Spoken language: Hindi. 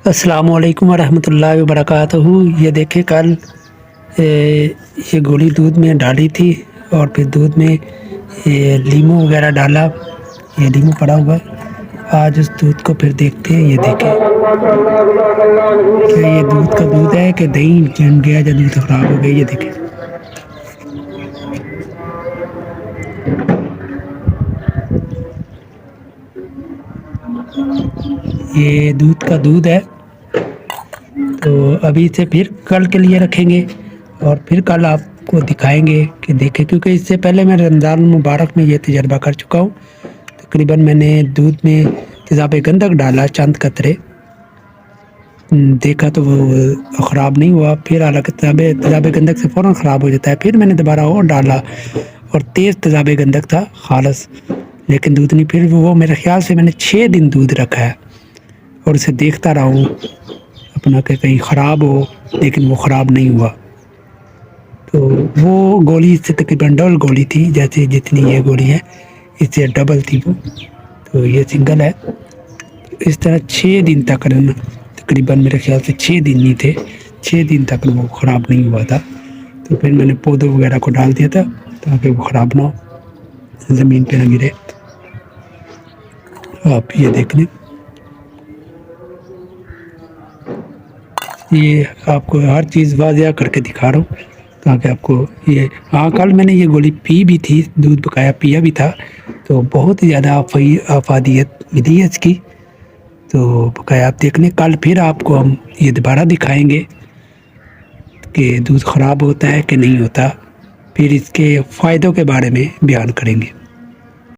अस्सलामुअलैकुम वरहमतुल्लाहि वबरकातुहू। ये देखे कल ये गोली दूध में डाली थी और फिर दूध में ये लीमू वगैरह डाला। ये लीमू पड़ा हुआ है। आज उस दूध को फिर देखते हैं। ये देखें, क्या ये दूध का दूध है कि दही जम गया या दूध खराब हो गया। ये देखें, ये दूध का दूध है। तो अभी इसे फिर कल के लिए रखेंगे और फिर कल आपको दिखाएंगे कि देखें, क्योंकि इससे पहले मैं रमज़ान मुबारक में ये तजर्बा कर चुका हूँ। तकरीबन मैंने दूध में तेज़ाब गंधक डाला, चंद कतरे, देखा तो वो ख़राब नहीं हुआ। फिर हालांकि तेज़ाब गंधक से फ़ौरन ख़राब हो जाता है। फिर मैंने दोबारा और डाला और तेज़ तेज़ाब गंधक था खालस, लेकिन दूध नहीं। फिर वो मेरे ख्याल से मैंने 6 दिन दूध रखा है और उसे देखता रहा हूँ अपना कि कहीं ख़राब हो, लेकिन वो ख़राब नहीं हुआ। तो वो गोली इससे तकरीबन डबल गोली थी, जैसे जितनी ये गोली है इससे डबल थी वो। तो ये सिंगल है। इस तरह 6 दिन तक तकरीबन मेरे ख्याल से 6 दिन नहीं थे, 6 दिन तक वो ख़राब नहीं हुआ था। तो फिर मैंने पौधों वगैरह को डाल दिया था ताकि वो ख़राब ना हो, ज़मीन पे ना गिरे। आप ये देख लें, ये आपको हर चीज़ वाज़िया करके दिखा रहा हूँ ताकि आपको ये। हाँ, कल मैंने ये गोली पी भी थी, दूध पकाया पिया भी था, तो बहुत ही ज़्यादा अफादियत मिली है इसकी। तो बकाया आप देख लें। कल फिर आपको हम ये दोबारा दिखाएंगे कि दूध ख़राब होता है कि नहीं होता, फिर इसके फ़ायदों के बारे में बयान करेंगे।